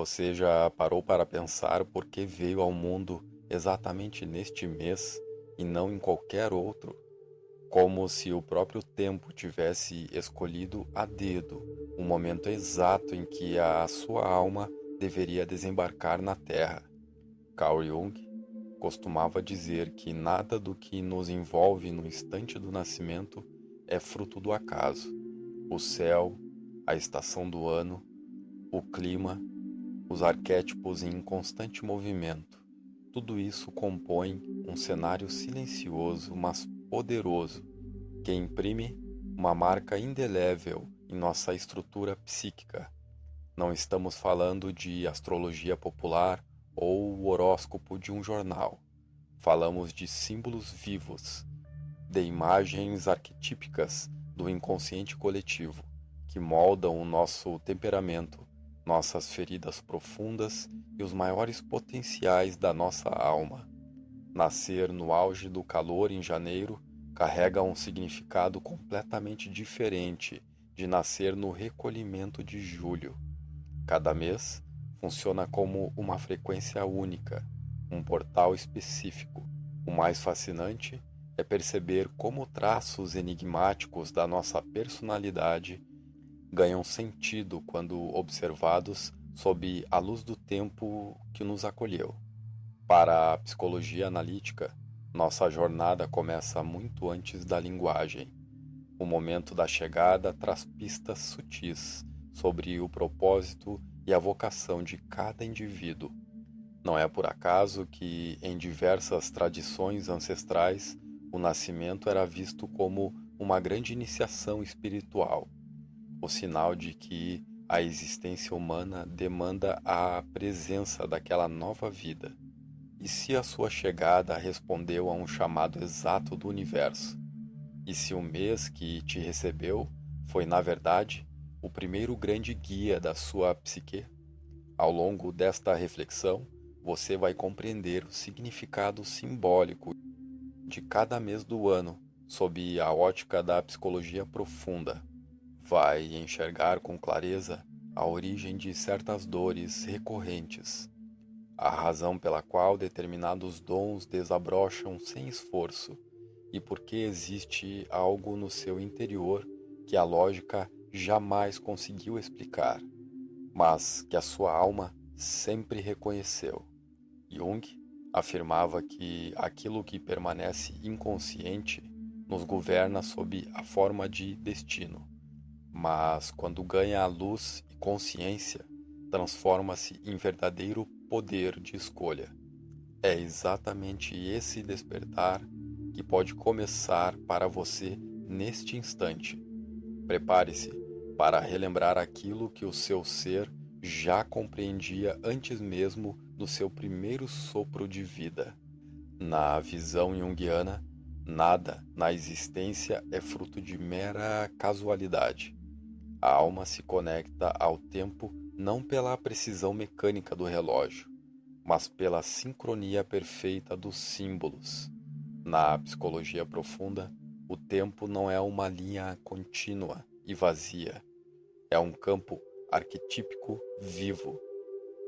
Você já parou para pensar por que veio ao mundo exatamente neste mês e não em qualquer outro? Como se o próprio tempo tivesse escolhido a dedo o momento exato em que a sua alma deveria desembarcar na Terra. Carl Jung costumava dizer que nada do que nos envolve no instante do nascimento é fruto do acaso. O céu, a estação do ano, o clima, os arquétipos em constante movimento. Tudo isso compõe um cenário silencioso, mas poderoso, que imprime uma marca indelével em nossa estrutura psíquica. Não estamos falando de astrologia popular ou o horóscopo de um jornal. Falamos de símbolos vivos, de imagens arquetípicas do inconsciente coletivo, que moldam o nosso temperamento, nossas feridas profundas e os maiores potenciais da nossa alma. Nascer no auge do calor em janeiro carrega um significado completamente diferente de nascer no recolhimento de julho. Cada mês funciona como uma frequência única, um portal específico. O mais fascinante é perceber como traços enigmáticos da nossa personalidade ganham sentido quando observados sob a luz do tempo que nos acolheu. Para a psicologia analítica, nossa jornada começa muito antes da linguagem. O momento da chegada traz pistas sutis sobre o propósito e a vocação de cada indivíduo. Não é por acaso que, em diversas tradições ancestrais, o nascimento era visto como uma grande iniciação espiritual, o sinal de que a existência humana demanda a presença daquela nova vida. E se a sua chegada respondeu a um chamado exato do universo? E se o mês que te recebeu foi, na verdade, o primeiro grande guia da sua psique? Ao longo desta reflexão, você vai compreender o significado simbólico de cada mês do ano sob a ótica da psicologia profunda. Vai enxergar com clareza a origem de certas dores recorrentes, a razão pela qual determinados dons desabrocham sem esforço e por que existe algo no seu interior que a lógica jamais conseguiu explicar, mas que a sua alma sempre reconheceu. Jung afirmava que aquilo que permanece inconsciente nos governa sob a forma de destino, mas quando ganha a luz e consciência, transforma-se em verdadeiro poder de escolha. É exatamente esse despertar que pode começar para você neste instante. Prepare-se para relembrar aquilo que o seu ser já compreendia antes mesmo do seu primeiro sopro de vida. Na visão junguiana, nada na existência é fruto de mera casualidade. A alma se conecta ao tempo não pela precisão mecânica do relógio, mas pela sincronia perfeita dos símbolos. Na psicologia profunda, o tempo não é uma linha contínua e vazia, é um campo arquetípico vivo.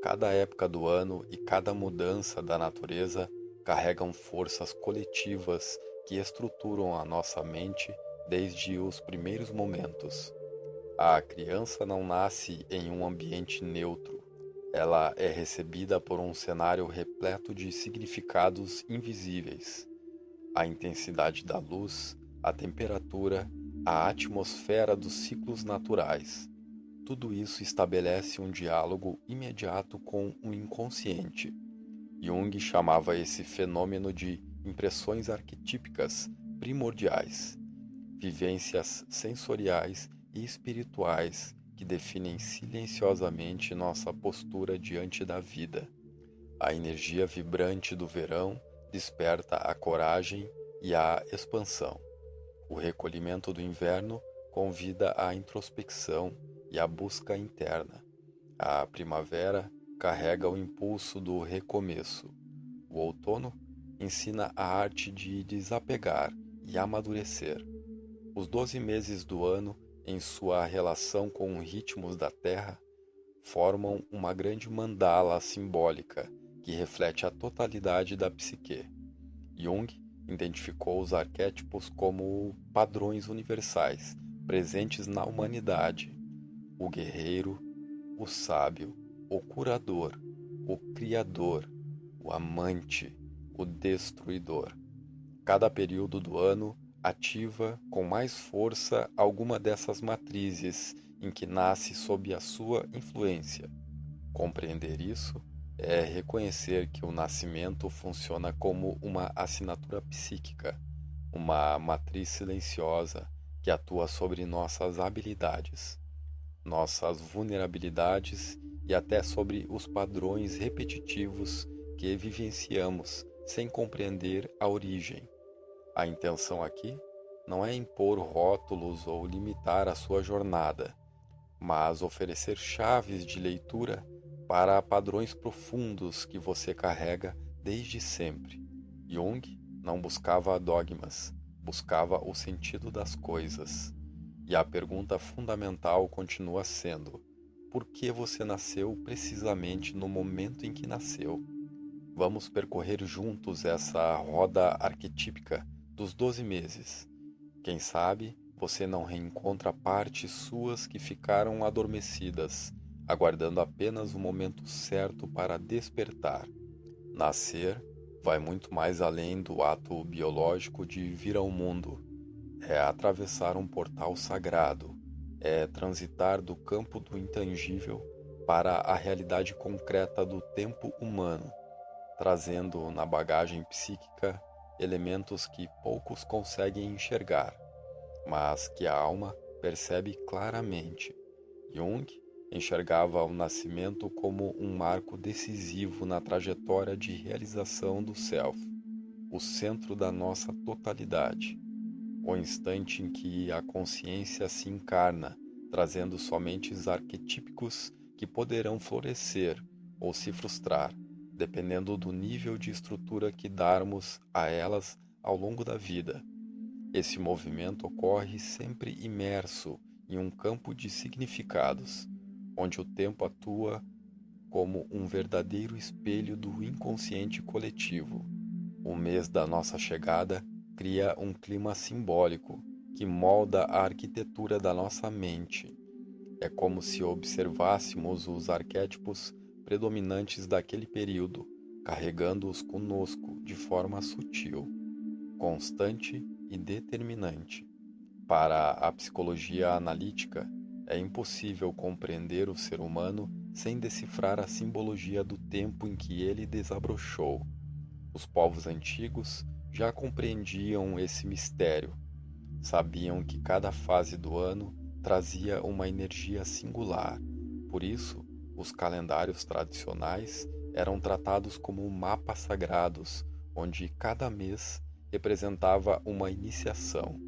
Cada época do ano e cada mudança da natureza carregam forças coletivas que estruturam a nossa mente desde os primeiros momentos. A criança não nasce em um ambiente neutro. Ela é recebida por um cenário repleto de significados invisíveis. A intensidade da luz, a temperatura, a atmosfera dos ciclos naturais. Tudo isso estabelece um diálogo imediato com o inconsciente. Jung chamava esse fenômeno de impressões arquetípicas primordiais, vivências sensoriais e espirituais que definem silenciosamente nossa postura diante da vida. A energia vibrante do verão desperta a coragem e a expansão. O recolhimento do inverno convida à introspecção e à busca interna. A primavera carrega o impulso do recomeço. O outono ensina a arte de desapegar e amadurecer. Os 12 meses do ano, em sua relação com os ritmos da terra, formam uma grande mandala simbólica que reflete a totalidade da psique. Jung identificou os arquétipos como padrões universais presentes na humanidade: o guerreiro, o sábio, o curador, o criador, o amante, o destruidor. Cada período do ano ativa com mais força alguma dessas matrizes em que nasce sob a sua influência. Compreender isso é reconhecer que o nascimento funciona como uma assinatura psíquica, uma matriz silenciosa que atua sobre nossas habilidades, nossas vulnerabilidades e até sobre os padrões repetitivos que vivenciamos sem compreender a origem. A intenção aqui não é impor rótulos ou limitar a sua jornada, mas oferecer chaves de leitura para padrões profundos que você carrega desde sempre. Jung não buscava dogmas, buscava o sentido das coisas. E a pergunta fundamental continua sendo: por que você nasceu precisamente no momento em que nasceu? Vamos percorrer juntos essa roda arquetípica dos 12 meses. Quem sabe você não reencontra partes suas que ficaram adormecidas, aguardando apenas o momento certo para despertar. Nascer vai muito mais além do ato biológico de vir ao mundo. É atravessar um portal sagrado, é transitar do campo do intangível para a realidade concreta do tempo humano, trazendo na bagagem psíquica elementos que poucos conseguem enxergar, mas que a alma percebe claramente. Jung enxergava o nascimento como um marco decisivo na trajetória de realização do Self, o centro da nossa totalidade, o instante em que a consciência se encarna, trazendo somente os arquetípicos que poderão florescer ou se frustrar, dependendo do nível de estrutura que darmos a elas ao longo da vida. Esse movimento ocorre sempre imerso em um campo de significados, onde o tempo atua como um verdadeiro espelho do inconsciente coletivo. O mês da nossa chegada cria um clima simbólico que molda a arquitetura da nossa mente. É como se observássemos os arquétipos predominantes daquele período, carregando-os conosco de forma sutil, constante e determinante. Para a psicologia analítica, é impossível compreender o ser humano sem decifrar a simbologia do tempo em que ele desabrochou. Os povos antigos já compreendiam esse mistério. Sabiam que cada fase do ano trazia uma energia singular. Por isso, os calendários tradicionais eram tratados como mapas sagrados, onde cada mês representava uma iniciação.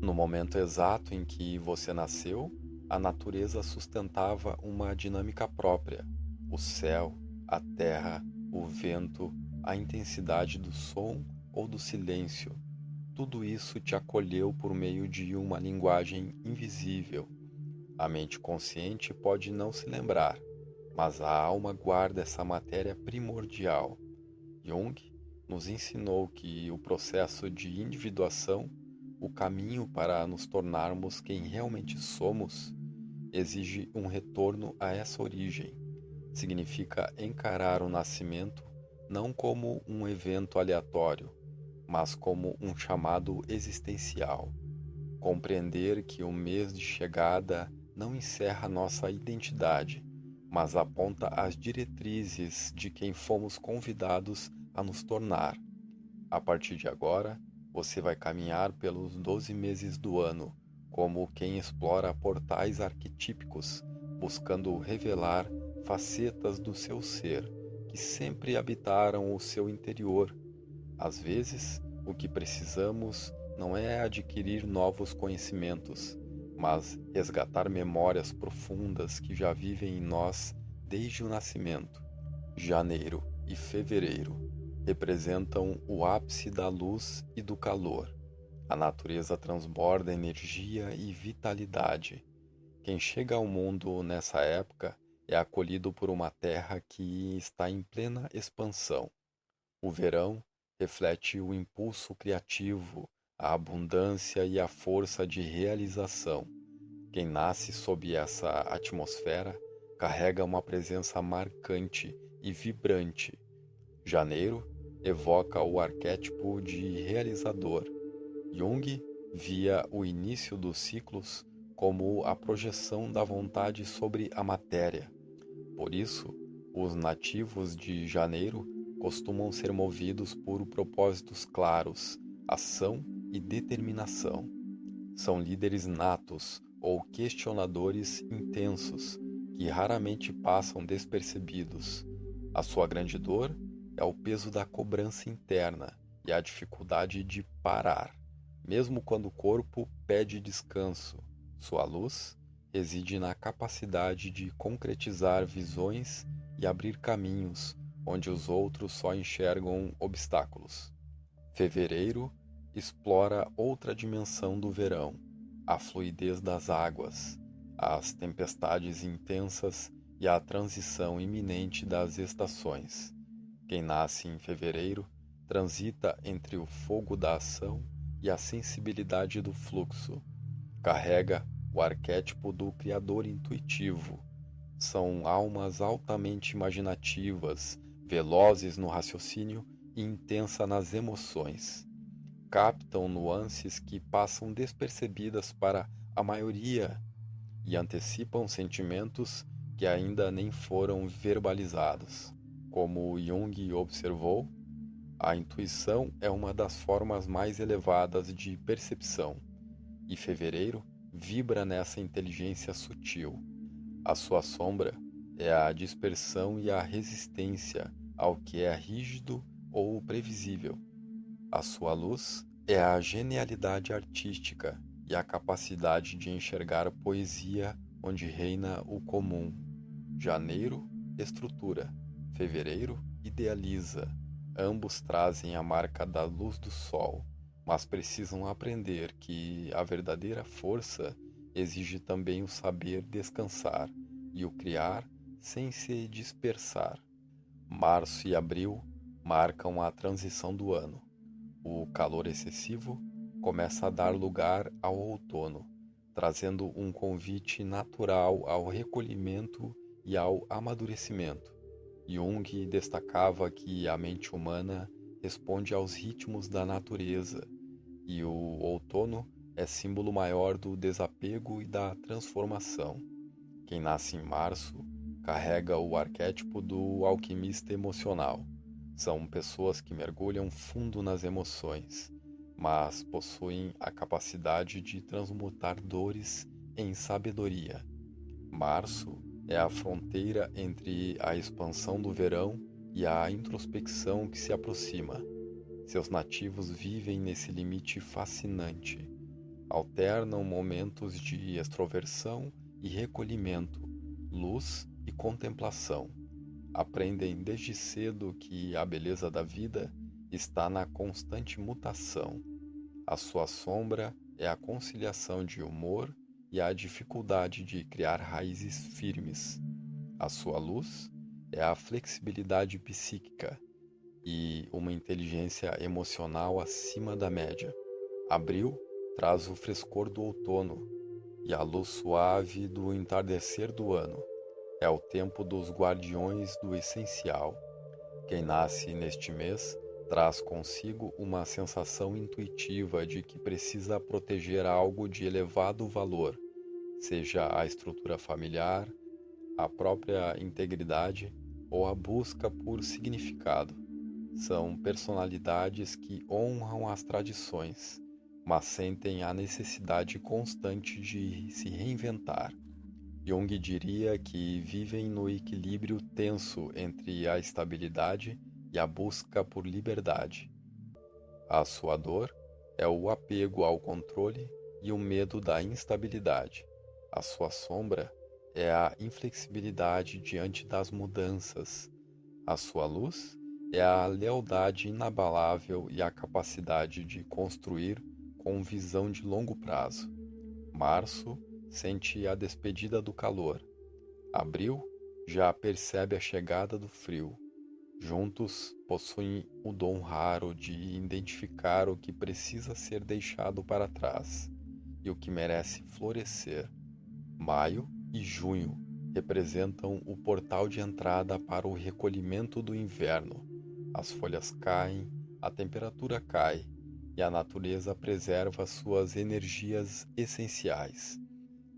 No momento exato em que você nasceu, a natureza sustentava uma dinâmica própria. O céu, a terra, o vento, a intensidade do som ou do silêncio. Tudo isso te acolheu por meio de uma linguagem invisível. A mente consciente pode não se lembrar, mas a alma guarda essa matéria primordial. Jung nos ensinou que o processo de individuação, o caminho para nos tornarmos quem realmente somos, exige um retorno a essa origem. Significa encarar o nascimento não como um evento aleatório, mas como um chamado existencial. Compreender que o mês de chegada não encerra nossa identidade, mas aponta as diretrizes de quem fomos convidados a nos tornar. A partir de agora, você vai caminhar pelos 12 meses do ano, como quem explora portais arquetípicos, buscando revelar facetas do seu ser que sempre habitaram o seu interior. Às vezes, o que precisamos não é adquirir novos conhecimentos, mas resgatar memórias profundas que já vivem em nós desde o nascimento. Janeiro e fevereiro representam o ápice da luz e do calor. A natureza transborda energia e vitalidade. Quem chega ao mundo nessa época é acolhido por uma terra que está em plena expansão. O verão reflete o impulso criativo, a abundância e a força de realização. Quem nasce sob essa atmosfera carrega uma presença marcante e vibrante. Janeiro evoca o arquétipo de realizador. Jung via o início dos ciclos como a projeção da vontade sobre a matéria. Por isso, os nativos de janeiro costumam ser movidos por propósitos claros, ação e determinação. São líderes natos ou questionadores intensos que raramente passam despercebidos. A sua grande dor é o peso da cobrança interna e a dificuldade de parar, mesmo quando o corpo pede descanso. Sua luz reside na capacidade de concretizar visões e abrir caminhos onde os outros só enxergam obstáculos. Fevereiro explora outra dimensão do verão, a fluidez das águas, as tempestades intensas e a transição iminente das estações. Quem nasce em fevereiro transita entre o fogo da ação e a sensibilidade do fluxo. Carrega o arquétipo do criador intuitivo. São almas altamente imaginativas, velozes no raciocínio e intensa nas emoções. Captam nuances que passam despercebidas para a maioria e antecipam sentimentos que ainda nem foram verbalizados. Como Jung observou, a intuição é uma das formas mais elevadas de percepção, e fevereiro vibra nessa inteligência sutil. A sua sombra é a dispersão e a resistência ao que é rígido ou previsível. A sua luz é a genialidade artística e a capacidade de enxergar poesia onde reina o comum. Janeiro estrutura, fevereiro idealiza. Ambos trazem a marca da luz do sol, mas precisam aprender que a verdadeira força exige também o saber descansar e o criar sem se dispersar. Março e abril marcam a transição do ano. O calor excessivo começa a dar lugar ao outono, trazendo um convite natural ao recolhimento e ao amadurecimento. Jung destacava que a mente humana responde aos ritmos da natureza, e o outono é símbolo maior do desapego e da transformação. Quem nasce em março carrega o arquétipo do alquimista emocional. São pessoas que mergulham fundo nas emoções, mas possuem a capacidade de transmutar dores em sabedoria. Março é a fronteira entre a expansão do verão e a introspecção que se aproxima. Seus nativos vivem nesse limite fascinante. Alternam momentos de extroversão e recolhimento, luz e contemplação. Aprendem desde cedo que a beleza da vida está na constante mutação. A sua sombra é a conciliação de humor e a dificuldade de criar raízes firmes. A sua luz é a flexibilidade psíquica e uma inteligência emocional acima da média. Abril traz o frescor do outono e a luz suave do entardecer do ano. É o tempo dos guardiões do essencial. Quem nasce neste mês traz consigo uma sensação intuitiva de que precisa proteger algo de elevado valor, seja a estrutura familiar, a própria integridade ou a busca por significado. São personalidades que honram as tradições, mas sentem a necessidade constante de se reinventar. Jung diria que vivem no equilíbrio tenso entre a estabilidade e a busca por liberdade. A sua dor é o apego ao controle e o medo da instabilidade. A sua sombra é a inflexibilidade diante das mudanças. A sua luz é a lealdade inabalável e a capacidade de construir com visão de longo prazo. Março sente a despedida do calor. Abril já percebe a chegada do frio. Juntos, possuem o dom raro de identificar o que precisa ser deixado para trás e o que merece florescer. Maio e junho representam o portal de entrada para o recolhimento do inverno. As folhas caem, a temperatura cai e a natureza preserva suas energias essenciais.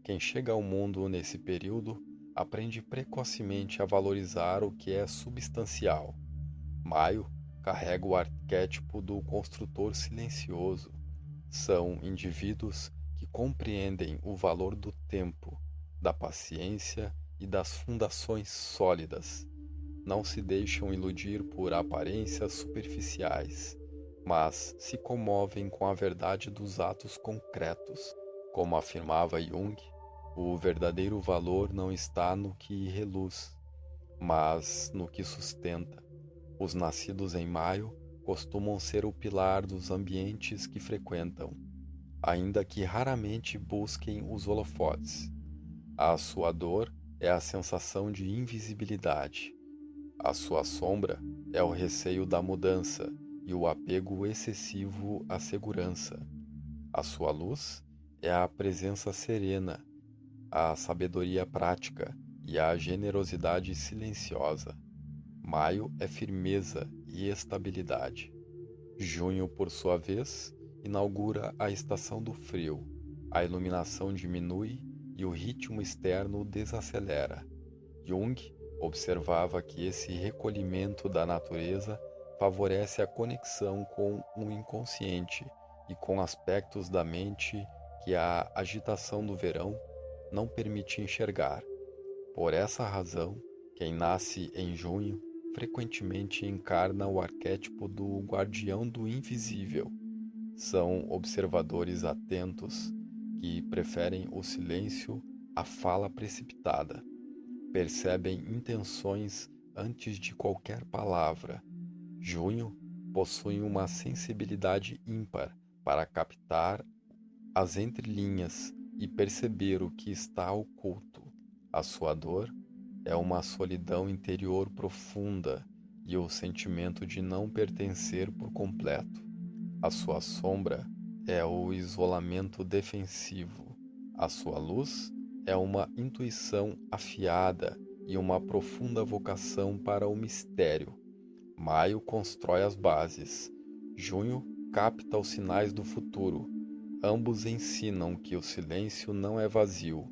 Quem chega ao mundo nesse período aprende precocemente a valorizar o que é substancial. Maio carrega o arquétipo do construtor silencioso. São indivíduos que compreendem o valor do tempo, da paciência e das fundações sólidas. Não se deixam iludir por aparências superficiais, mas se comovem com a verdade dos atos concretos. Como afirmava Jung, o verdadeiro valor não está no que reluz, mas no que sustenta. Os nascidos em maio costumam ser o pilar dos ambientes que frequentam, ainda que raramente busquem os holofotes. A sua dor é a sensação de invisibilidade. A sua sombra é o receio da mudança e o apego excessivo à segurança. A sua luz é a presença serena, a sabedoria prática e a generosidade silenciosa. Maio é firmeza e estabilidade. Junho, por sua vez, inaugura a estação do frio. A iluminação diminui e o ritmo externo desacelera. Jung observava que esse recolhimento da natureza favorece a conexão com o inconsciente e com aspectos da mente que a agitação do verão não permite enxergar. Por essa razão, quem nasce em junho frequentemente encarna o arquétipo do guardião do invisível. São observadores atentos que preferem o silêncio à fala precipitada. Percebem intenções antes de qualquer palavra. Junho possui uma sensibilidade ímpar para captar as entrelinhas e perceber o que está oculto. A sua dor é uma solidão interior profunda e o sentimento de não pertencer por completo. A sua sombra é o isolamento defensivo. A sua luz é uma intuição afiada e uma profunda vocação para o mistério. Maio constrói as bases. Junho capta os sinais do futuro. Ambos ensinam que o silêncio não é vazio,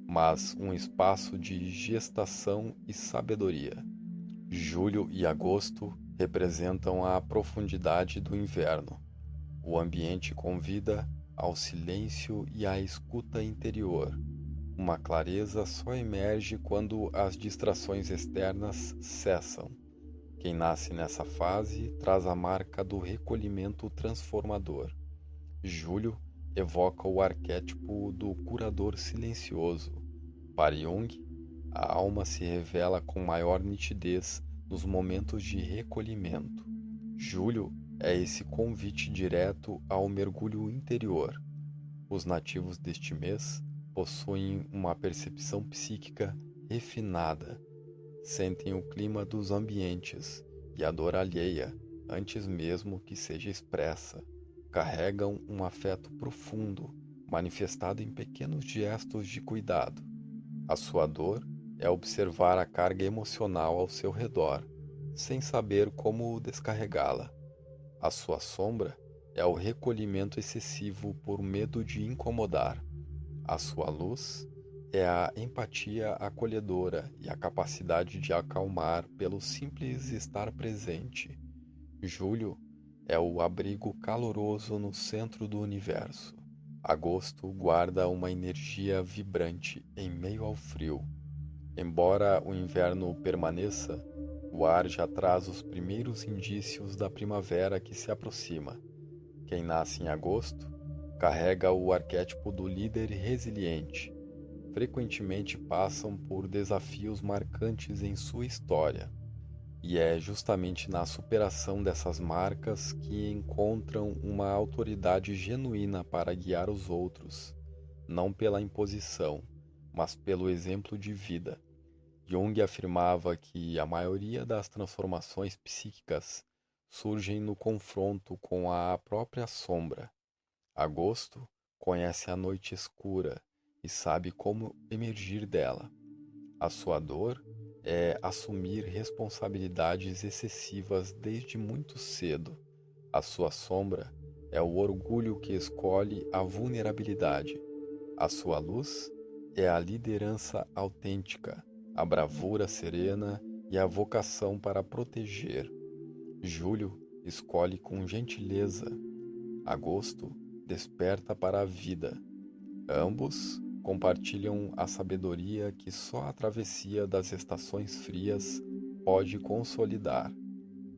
mas um espaço de gestação e sabedoria. Julho e agosto representam a profundidade do inverno. O ambiente convida ao silêncio e à escuta interior. Uma clareza só emerge quando as distrações externas cessam. Quem nasce nessa fase traz a marca do recolhimento transformador. Julho evoca o arquétipo do curador silencioso. Para Jung, a alma se revela com maior nitidez nos momentos de recolhimento. Julho é esse convite direto ao mergulho interior. Os nativos deste mês possuem uma percepção psíquica refinada, sentem o clima dos ambientes e a dor alheia antes mesmo que seja expressa. Carregam um afeto profundo, manifestado em pequenos gestos de cuidado. A sua dor é observar a carga emocional ao seu redor, sem saber como descarregá-la. A sua sombra é o recolhimento excessivo por medo de incomodar. A sua luz é a empatia acolhedora e a capacidade de acalmar pelo simples estar presente. Julho é o abrigo caloroso no centro do universo. Agosto guarda uma energia vibrante em meio ao frio. Embora o inverno permaneça, o ar já traz os primeiros indícios da primavera que se aproxima. Quem nasce em agosto carrega o arquétipo do líder resiliente. Frequentemente passam por desafios marcantes em sua história. E é justamente na superação dessas marcas que encontram uma autoridade genuína para guiar os outros, não pela imposição, mas pelo exemplo de vida. Jung afirmava que a maioria das transformações psíquicas surgem no confronto com a própria sombra. Agosto conhece a noite escura e sabe como emergir dela. A sua dor é assumir responsabilidades excessivas desde muito cedo. A sua sombra é o orgulho que escolhe a vulnerabilidade. A sua luz é a liderança autêntica, a bravura serena e a vocação para proteger. Julho escolhe com gentileza. Agosto desperta para a vida. Ambos compartilham a sabedoria que só a travessia das estações frias pode consolidar.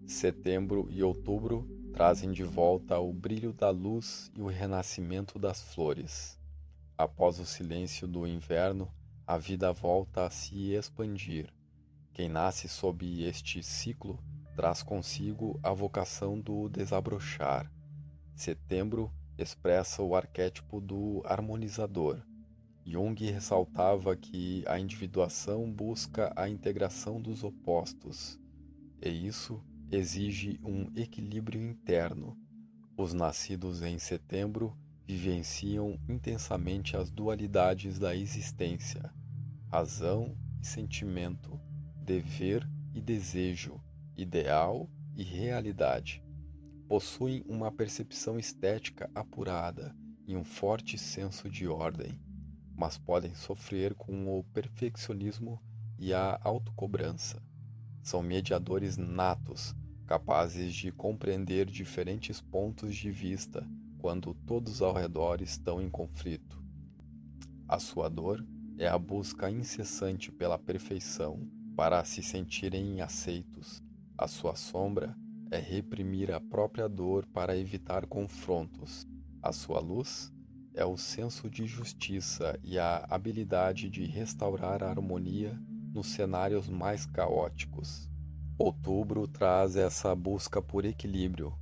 Setembro e outubro trazem de volta o brilho da luz e o renascimento das flores. Após o silêncio do inverno, a vida volta a se expandir. Quem nasce sob este ciclo traz consigo a vocação do desabrochar. Setembro expressa o arquétipo do harmonizador. Jung ressaltava que a individuação busca a integração dos opostos, e isso exige um equilíbrio interno. Os nascidos em setembro vivenciam intensamente as dualidades da existência, razão e sentimento, dever e desejo, ideal e realidade. Possuem uma percepção estética apurada e um forte senso de ordem, mas podem sofrer com o perfeccionismo e a autocobrança. São mediadores natos, capazes de compreender diferentes pontos de vista quando todos ao redor estão em conflito. A sua dor é a busca incessante pela perfeição para se sentirem aceitos. A sua sombra é reprimir a própria dor para evitar confrontos. A sua luz é o senso de justiça e a habilidade de restaurar a harmonia nos cenários mais caóticos. Outubro traz essa busca por equilíbrio,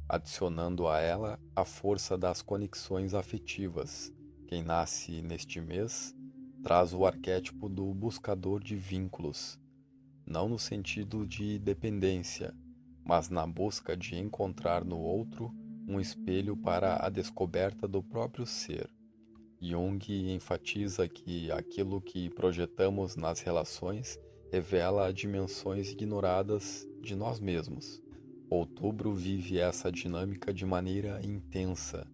adicionando a ela a força das conexões afetivas. Quem nasce neste mês traz o arquétipo do buscador de vínculos, não no sentido de dependência, mas na busca de encontrar no outro um espelho para a descoberta do próprio ser. Jung enfatiza que aquilo que projetamos nas relações revela dimensões ignoradas de nós mesmos. Outubro vive essa dinâmica de maneira intensa.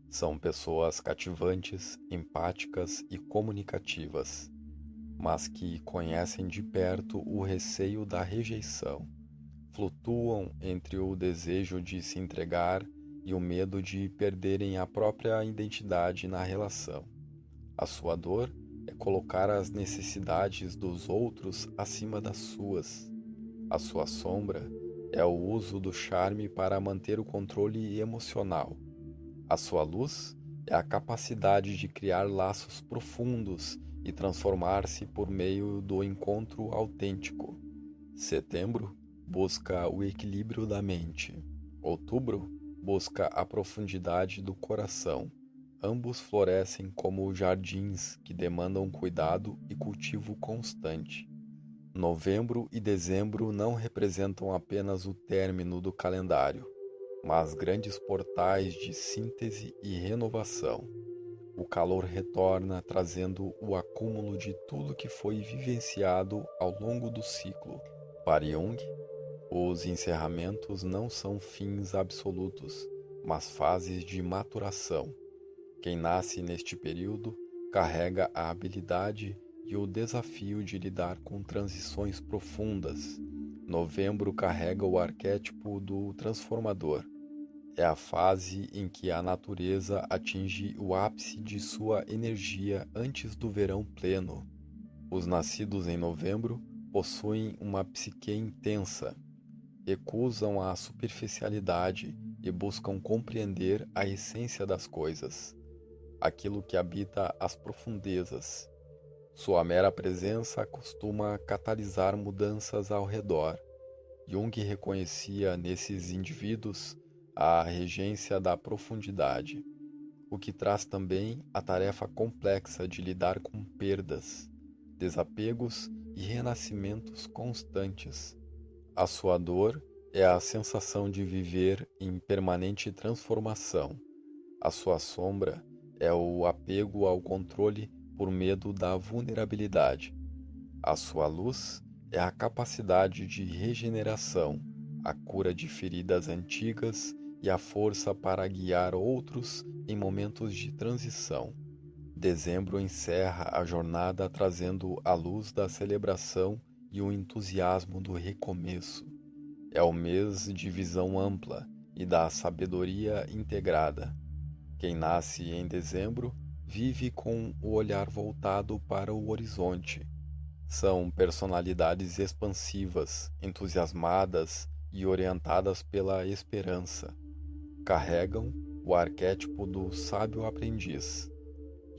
São pessoas cativantes, empáticas e comunicativas, mas que conhecem de perto o receio da rejeição. Flutuam entre o desejo de se entregar e o medo de perderem a própria identidade na relação. A sua dor é colocar as necessidades dos outros acima das suas. A sua sombra é o uso do charme para manter o controle emocional. A sua luz é a capacidade de criar laços profundos e transformar-se por meio do encontro autêntico. Setembro busca o equilíbrio da mente. Outubro busca a profundidade do coração. Ambos florescem como jardins que demandam cuidado e cultivo constante. Novembro e dezembro não representam apenas o término do calendário, mas grandes portais de síntese e renovação. O calor retorna trazendo o acúmulo de tudo que foi vivenciado ao longo do ciclo. Para Jung, os encerramentos não são fins absolutos, mas fases de maturação. Quem nasce neste período carrega a habilidade e o desafio de lidar com transições profundas. Novembro carrega o arquétipo do transformador. É a fase em que a natureza atinge o ápice de sua energia antes do verão pleno. Os nascidos em novembro possuem uma psique intensa, recusam a superficialidade e buscam compreender a essência das coisas, aquilo que habita as profundezas. Sua mera presença costuma catalisar mudanças ao redor. Jung reconhecia nesses indivíduos a regência da profundidade, o que traz também a tarefa complexa de lidar com perdas, desapegos e renascimentos constantes. A sua dor é a sensação de viver em permanente transformação. A sua sombra é o apego ao controle por medo da vulnerabilidade. A sua luz é a capacidade de regeneração, a cura de feridas antigas e a força para guiar outros em momentos de transição. Dezembro encerra a jornada trazendo a luz da celebração e o entusiasmo do recomeço. É o mês de visão ampla e da sabedoria integrada. Quem nasce em dezembro vive com o olhar voltado para o horizonte. São personalidades expansivas, entusiasmadas e orientadas pela esperança. Carregam o arquétipo do sábio aprendiz.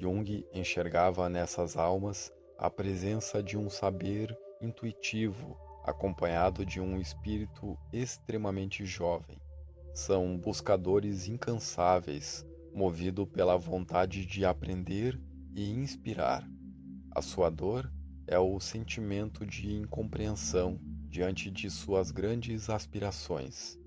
Jung enxergava nessas almas a presença de um saber intuitivo, acompanhado de um espírito extremamente jovem. São buscadores incansáveis, movidos pela vontade de aprender e inspirar. A sua dor é o sentimento de incompreensão diante de suas grandes aspirações.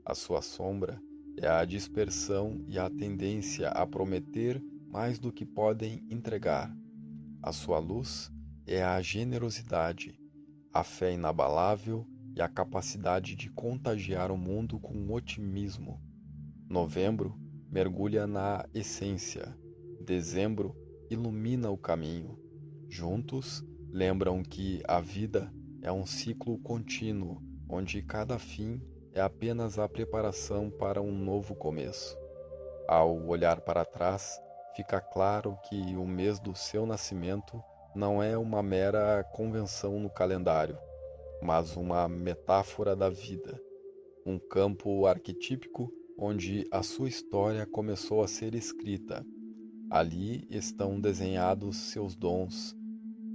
A sua sombra é a dispersão e a tendência a prometer mais do que podem entregar. A sua luz é a generosidade, a fé inabalável e a capacidade de contagiar o mundo com otimismo. Novembro mergulha na essência. Dezembro ilumina o caminho. Juntos, lembram que a vida é um ciclo contínuo, onde cada fim é apenas a preparação para um novo começo. Ao olhar para trás, fica claro que o mês do seu nascimento não é uma mera convenção no calendário, mas uma metáfora da vida, um campo arquetípico onde a sua história começou a ser escrita. Ali estão desenhados seus dons,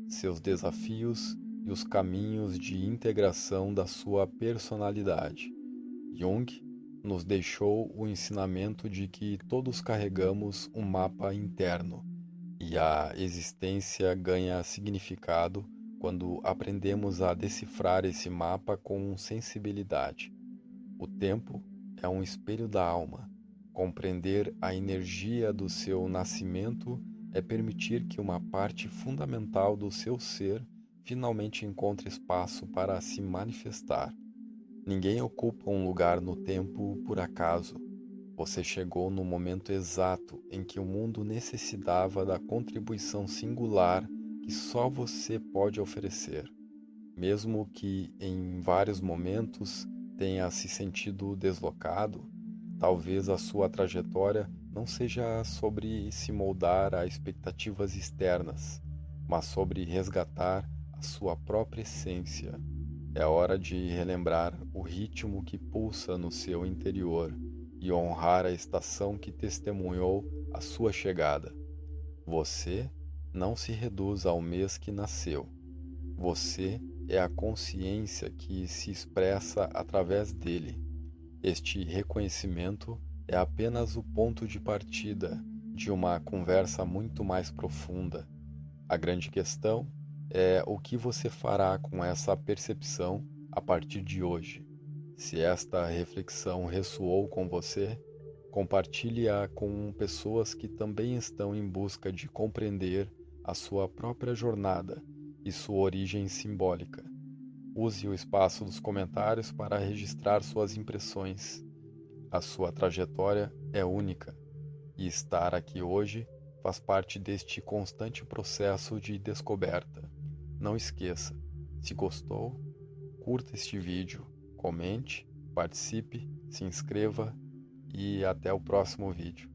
seus desafios e os caminhos de integração da sua personalidade. Jung nos deixou o ensinamento de que todos carregamos um mapa interno e a existência ganha significado quando aprendemos a decifrar esse mapa com sensibilidade. O tempo é um espelho da alma. Compreender a energia do seu nascimento é permitir que uma parte fundamental do seu ser finalmente encontre espaço para se manifestar. Ninguém ocupa um lugar no tempo por acaso. Você chegou no momento exato em que o mundo necessitava da contribuição singular que só você pode oferecer. Mesmo que em vários momentos tenha se sentido deslocado, talvez a sua trajetória não seja sobre se moldar a expectativas externas, mas sobre resgatar a sua própria essência. É hora de relembrar o ritmo que pulsa no seu interior e honrar a estação que testemunhou a sua chegada. Você não se reduz ao mês que nasceu. Você é a consciência que se expressa através dele. Este reconhecimento é apenas o ponto de partida de uma conversa muito mais profunda. A grande questão é o que você fará com essa percepção a partir de hoje. Se esta reflexão ressoou com você, compartilhe-a com pessoas que também estão em busca de compreender a sua própria jornada e sua origem simbólica. Use o espaço dos comentários para registrar suas impressões. A sua trajetória é única e estar aqui hoje faz parte deste constante processo de descoberta. Não esqueça, se gostou, curta este vídeo, comente, participe, se inscreva e até o próximo vídeo.